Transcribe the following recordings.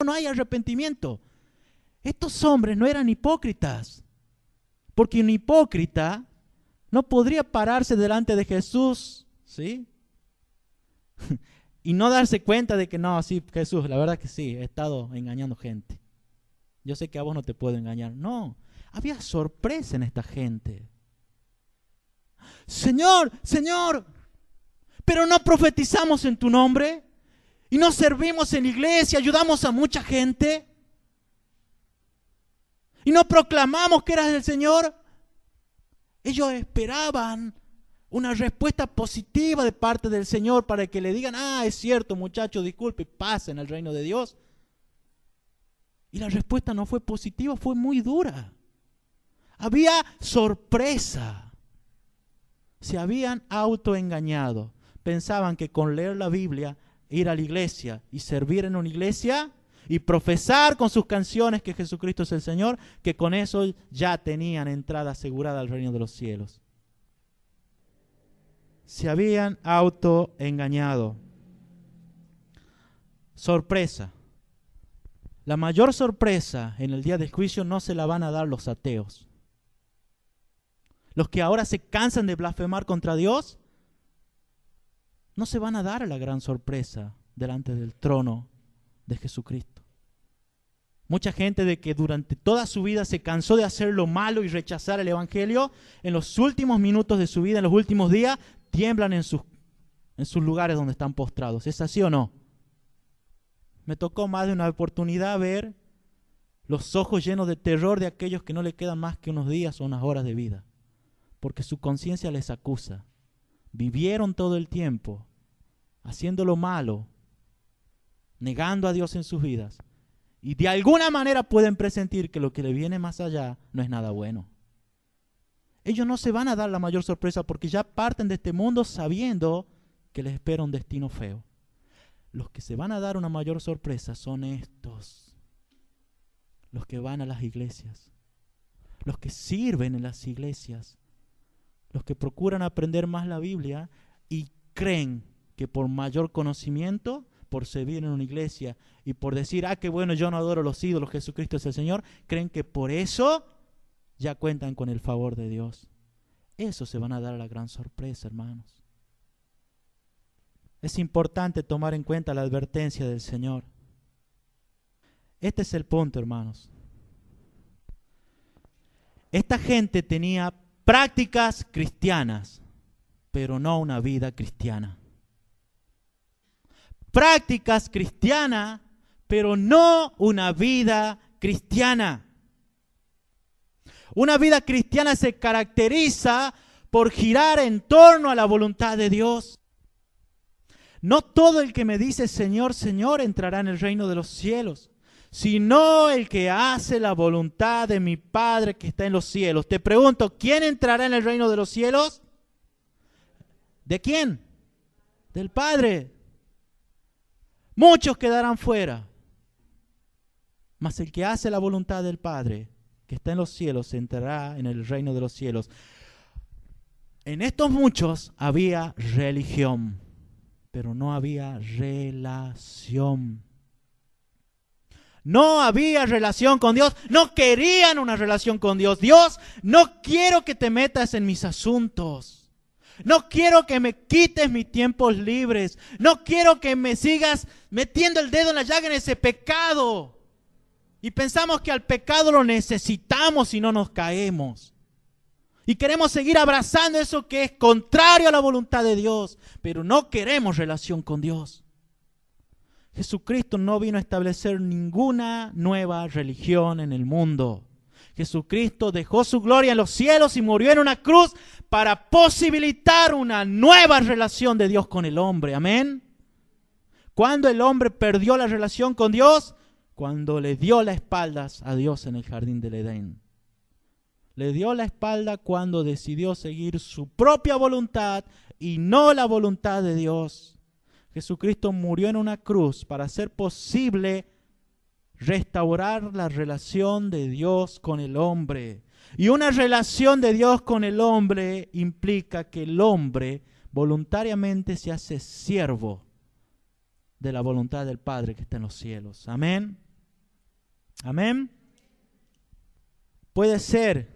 no hay arrepentimiento. Estos hombres no eran hipócritas, porque un hipócrita no podría pararse delante de Jesús, ¿sí? Y no darse cuenta de que no, sí, Jesús, la verdad que sí, he estado engañando gente. Yo sé que a vos no te puedo engañar. No, había sorpresa en esta gente. Señor, Señor, pero no profetizamos en tu nombre y no servimos en la iglesia, ayudamos a mucha gente y no proclamamos que eras el Señor. Ellos esperaban una respuesta positiva de parte del Señor para que le digan, es cierto muchachos, disculpe, pasen al reino de Dios. Y la respuesta no fue positiva, fue muy dura. Había sorpresa. Se habían autoengañado. Pensaban que con leer la Biblia, ir a la iglesia y servir en una iglesia y profesar con sus canciones que Jesucristo es el Señor, que con eso ya tenían entrada asegurada al reino de los cielos. Se habían autoengañado. Sorpresa. La mayor sorpresa en el día del juicio no se la van a dar los ateos. Los que ahora se cansan de blasfemar contra Dios, no se van a dar la gran sorpresa delante del trono de Jesucristo. Mucha gente de que durante toda su vida se cansó de hacer lo malo y rechazar el evangelio, en los últimos minutos de su vida, en los últimos días, tiemblan en sus lugares donde están postrados. ¿Es así o no? Me tocó más de una oportunidad ver los ojos llenos de terror de aquellos que no le quedan más que unos días o unas horas de vida, porque su conciencia les acusa. Vivieron todo el tiempo haciendo lo malo, negando a Dios en sus vidas, y de alguna manera pueden presentir que lo que le viene más allá no es nada bueno. Ellos no se van a dar la mayor sorpresa porque ya parten de este mundo sabiendo que les espera un destino feo. Los que se van a dar una mayor sorpresa son estos, los que van a las iglesias, los que sirven en las iglesias, los que procuran aprender más la Biblia y creen que por mayor conocimiento, por servir en una iglesia y por decir, qué bueno, yo no adoro los ídolos, Jesucristo es el Señor, creen que por eso ya cuentan con el favor de Dios. Eso se van a dar la gran sorpresa, hermanos. Es importante tomar en cuenta la advertencia del Señor. Este es el punto, hermanos. Esta gente tenía prácticas cristianas, pero no una vida cristiana. Prácticas cristianas, pero no una vida cristiana. Una vida cristiana se caracteriza por girar en torno a la voluntad de Dios. No todo el que me dice Señor, Señor entrará en el reino de los cielos, sino el que hace la voluntad de mi Padre que está en los cielos. Te pregunto, ¿quién entrará en el reino de los cielos? ¿De quién? Del Padre. Muchos quedarán fuera, mas el que hace la voluntad del Padre que está en los cielos entrará en el reino de los cielos. En estos muchos había religión, pero no había relación. No había relación con Dios. No querían una relación con Dios. Dios, no quiero que te metas en mis asuntos. No quiero que me quites mis tiempos libres. No quiero que me sigas metiendo el dedo en la llaga en ese pecado. Y pensamos que al pecado lo necesitamos y no nos caemos. Y queremos seguir abrazando eso que es contrario a la voluntad de Dios. Pero no queremos relación con Dios. Jesucristo no vino a establecer ninguna nueva religión en el mundo. Jesucristo dejó su gloria en los cielos y murió en una cruz para posibilitar una nueva relación de Dios con el hombre. Amén. ¿Cuándo el hombre perdió la relación con Dios? Cuando le dio las espaldas a Dios en el jardín del Edén. Le dio la espalda cuando decidió seguir su propia voluntad y no la voluntad de Dios. Jesucristo murió en una cruz para hacer posible restaurar la relación de Dios con el hombre. Y una relación de Dios con el hombre implica que el hombre voluntariamente se hace siervo de la voluntad del Padre que está en los cielos. Amén. Amén. Puede ser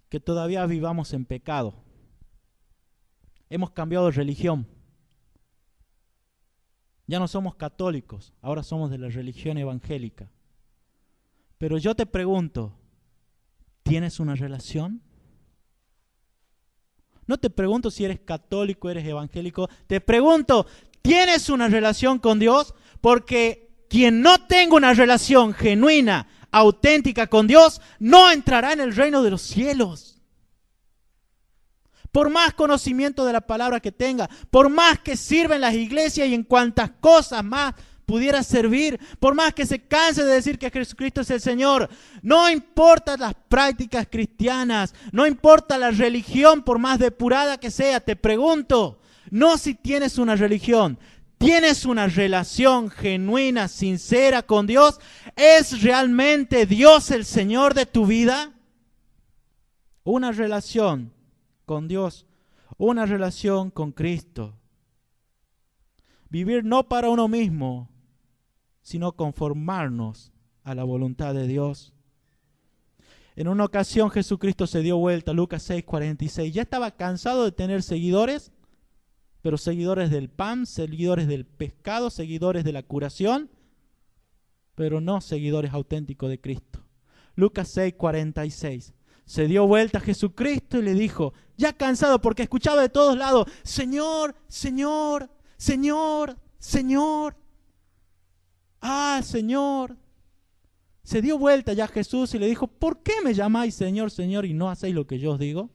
que todavía vivamos en pecado. Hemos cambiado de religión. Ya no somos católicos, ahora somos de la religión evangélica. Pero yo te pregunto, ¿tienes una relación? No te pregunto si eres católico, eres evangélico. Te pregunto, ¿tienes una relación con Dios? Porque quien no tenga una relación genuina, auténtica con Dios, no entrará en el reino de los cielos. Por más conocimiento de la palabra que tenga, por más que sirva en las iglesias y en cuantas cosas más pudiera servir, por más que se canse de decir que Jesucristo es el Señor, no importa las prácticas cristianas, no importa la religión por más depurada que sea, te pregunto, no si tienes una religión, ¿tienes una relación genuina, sincera con Dios? ¿Es realmente Dios el Señor de tu vida? Una relación con Dios, una relación con Cristo. Vivir no para uno mismo, sino conformarnos a la voluntad de Dios. En una ocasión Jesucristo se dio vuelta, Lucas 6:46. Ya estaba cansado de tener seguidores, pero seguidores del pan, seguidores del pescado, seguidores de la curación, pero no seguidores auténticos de Cristo. Lucas 6:46. Se dio vuelta a Jesucristo y le dijo, ya cansado porque escuchaba de todos lados, Señor, Señor, Señor, Señor. Ah, Señor. Se dio vuelta ya a Jesús y le dijo, ¿por qué me llamáis Señor, Señor y no hacéis lo que yo os digo?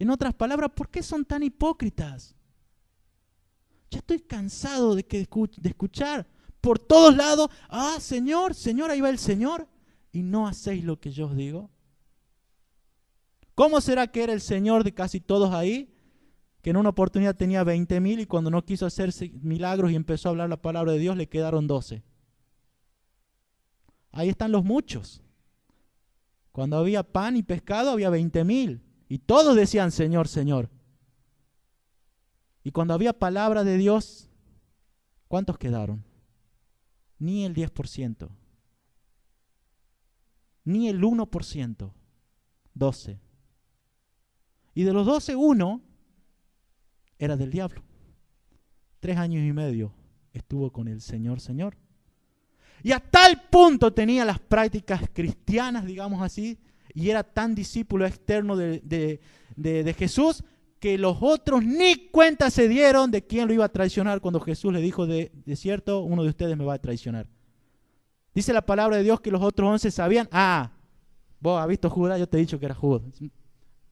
En otras palabras, ¿por qué son tan hipócritas? Ya estoy cansado de escuchar por todos lados, ah, Señor, Señor, ahí va el Señor. Y no hacéis lo que yo os digo. ¿Cómo será que era el Señor de casi todos ahí? Que en una oportunidad tenía 20,000 y cuando no quiso hacer milagros y empezó a hablar la palabra de Dios, le quedaron 12. Ahí están los muchos. Cuando había pan y pescado había 20,000 y todos decían Señor, Señor. Y cuando había palabra de Dios, ¿cuántos quedaron? Ni el 10%. Ni el 1%, 12. Y de los 12, uno era del diablo. 3 años y medio estuvo con el Señor, Señor. Y a tal punto tenía las prácticas cristianas, digamos así, y era tan discípulo externo de Jesús, que los otros ni cuenta se dieron de quién lo iba a traicionar cuando Jesús le dijo, de cierto, uno de ustedes me va a traicionar. Dice la palabra de Dios que los otros 11 sabían, vos has visto Judas, yo te he dicho que era Judas.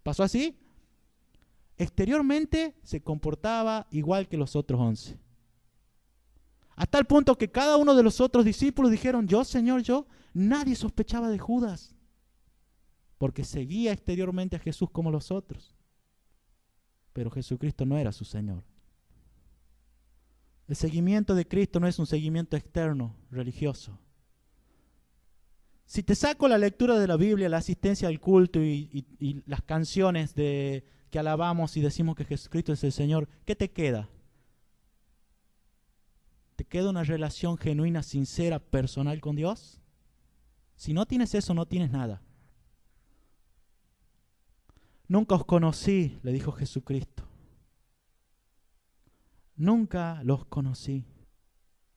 ¿Pasó así? Exteriormente se comportaba igual que los otros 11. A tal punto que cada uno de los otros discípulos dijeron, yo, Señor, yo. Nadie sospechaba de Judas, porque seguía exteriormente a Jesús como los otros. Pero Jesucristo no era su Señor. El seguimiento de Cristo no es un seguimiento externo, religioso. Si te saco la lectura de la Biblia, la asistencia al culto y las canciones que alabamos y decimos que Jesucristo es el Señor, ¿qué te queda? ¿Te queda una relación genuina, sincera, personal con Dios? Si no tienes eso, no tienes nada. Nunca os conocí, le dijo Jesucristo. Nunca los conocí.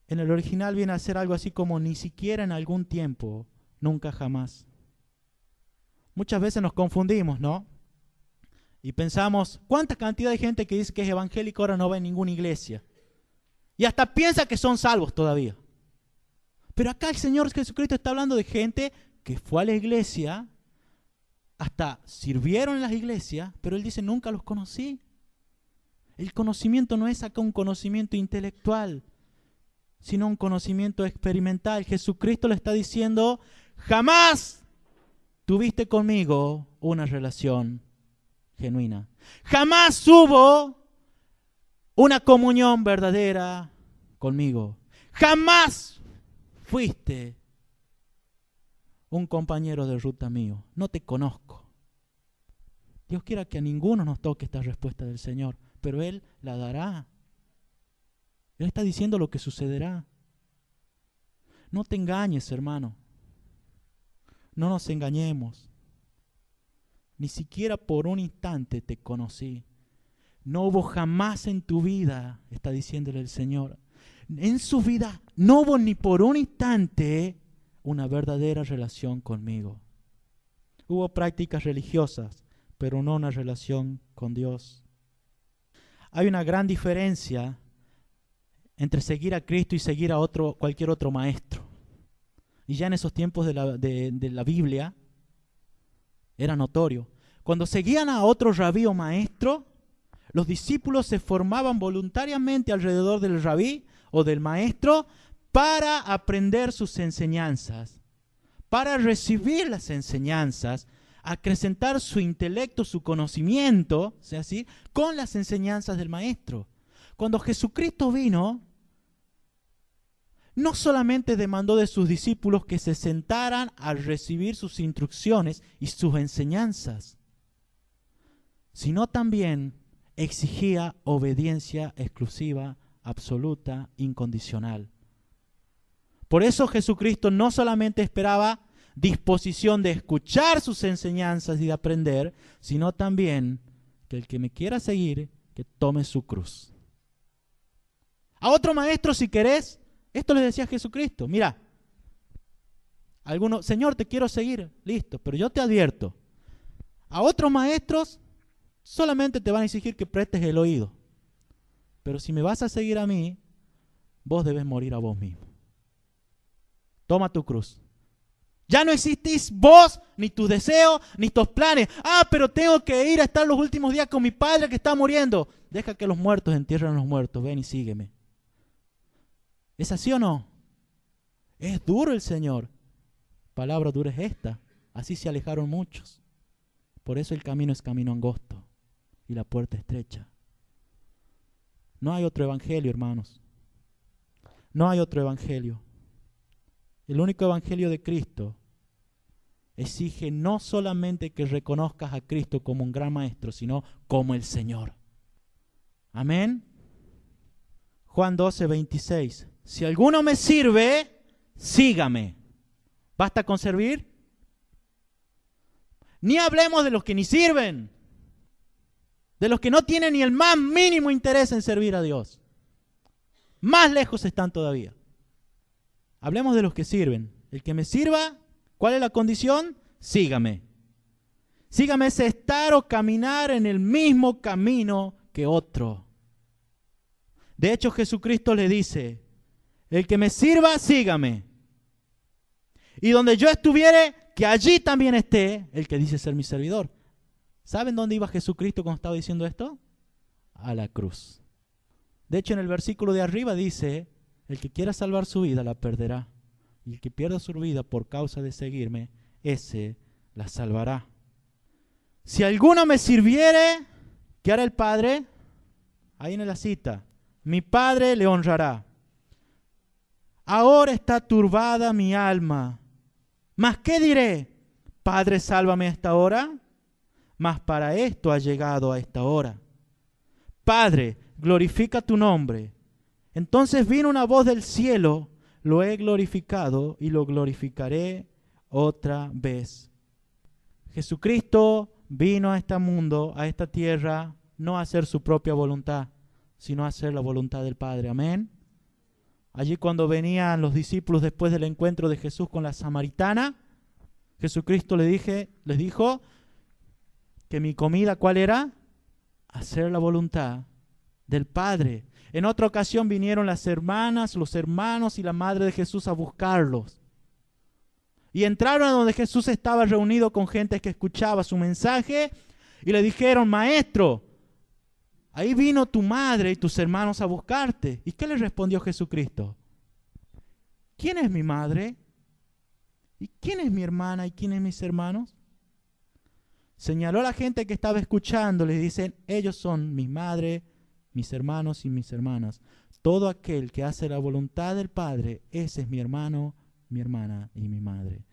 En el original viene a ser algo así como ni siquiera en algún tiempo. Nunca jamás. Muchas veces nos confundimos, ¿no? Y pensamos, ¿cuánta cantidad de gente que dice que es evangélico ahora no va en ninguna iglesia? Y hasta piensa que son salvos todavía. Pero acá el Señor Jesucristo está hablando de gente que fue a la iglesia, hasta sirvieron en las iglesias, pero Él dice, nunca los conocí. El conocimiento no es acá un conocimiento intelectual, sino un conocimiento experimental. Jesucristo le está diciendo, jamás tuviste conmigo una relación genuina. Jamás hubo una comunión verdadera conmigo. Jamás fuiste un compañero de ruta mío. No te conozco. Dios quiera que a ninguno nos toque esta respuesta del Señor, pero Él la dará. Él está diciendo lo que sucederá. No te engañes, hermano. No nos engañemos. Ni siquiera por un instante te conocí. No hubo jamás en tu vida, está diciéndole el Señor, en su vida no hubo ni por un instante una verdadera relación conmigo. Hubo prácticas religiosas, pero no una relación con Dios. Hay una gran diferencia entre seguir a Cristo y seguir a cualquier otro maestro. Y ya en esos tiempos de la Biblia era notorio. Cuando seguían a otro rabí o maestro, los discípulos se formaban voluntariamente alrededor del rabí o del maestro para aprender sus enseñanzas, para recibir las enseñanzas, acrecentar su intelecto, su conocimiento, ¿sí? Así, con las enseñanzas del maestro. Cuando Jesucristo vino, no solamente demandó de sus discípulos que se sentaran a recibir sus instrucciones y sus enseñanzas, sino también exigía obediencia exclusiva, absoluta, incondicional. Por eso Jesucristo no solamente esperaba disposición de escuchar sus enseñanzas y de aprender, sino también que el que me quiera seguir, que tome su cruz. A otro maestro, si querés, esto le decía Jesucristo, mira, algunos, Señor, te quiero seguir, listo, pero yo te advierto, a otros maestros solamente te van a exigir que prestes el oído, pero si me vas a seguir a mí, vos debes morir a vos mismo. Toma tu cruz. Ya no existís vos, ni tus deseos, ni tus planes. Pero tengo que ir a estar los últimos días con mi padre que está muriendo. Deja que los muertos entierren a los muertos. Ven y sígueme. ¿Es así o no? Es duro el Señor. Palabra dura es esta. Así se alejaron muchos. Por eso el camino es camino angosto y la puerta estrecha. No hay otro evangelio, hermanos. No hay otro evangelio. El único evangelio de Cristo exige no solamente que reconozcas a Cristo como un gran maestro, sino como el Señor. Amén. Juan 12:26. Si alguno me sirve, sígame. ¿Basta con servir? Ni hablemos de los que ni sirven, de los que no tienen ni el más mínimo interés en servir a Dios. Más lejos están todavía. Hablemos de los que sirven. El que me sirva, ¿cuál es la condición? Sígame. Sígame es estar o caminar en el mismo camino que otro. De hecho, Jesucristo le dice, el que me sirva, sígame. Y donde yo estuviere, que allí también esté el que dice ser mi servidor. ¿Saben dónde iba Jesucristo cuando estaba diciendo esto? A la cruz. De hecho, en el versículo de arriba dice, el que quiera salvar su vida la perderá. Y el que pierda su vida por causa de seguirme, ese la salvará. Si alguno me sirviere, ¿qué hará el Padre? Ahí en la cita. Mi Padre le honrará. Ahora está turbada mi alma. ¿Mas qué diré? Padre, sálvame a esta hora. Mas para esto ha llegado a esta hora. Padre, glorifica tu nombre. Entonces vino una voz del cielo, lo he glorificado y lo glorificaré otra vez. Jesucristo vino a este mundo, a esta tierra, no a hacer su propia voluntad, sino a hacer la voluntad del Padre. Amén. Allí cuando venían los discípulos después del encuentro de Jesús con la samaritana, Jesucristo les dijo que mi comida, ¿cuál era? Hacer la voluntad del Padre. En otra ocasión vinieron las hermanas, los hermanos y la madre de Jesús a buscarlos. Y entraron a donde Jesús estaba reunido con gente que escuchaba su mensaje y le dijeron, Maestro, ahí vino tu madre y tus hermanos a buscarte. ¿Y qué le respondió Jesucristo? ¿Quién es mi madre? ¿Y quién es mi hermana? ¿Y quién es mis hermanos? Señaló a la gente que estaba escuchando, les dicen, ellos son mi madre, mis hermanos y mis hermanas. Todo aquel que hace la voluntad del Padre, ese es mi hermano, mi hermana y mi madre.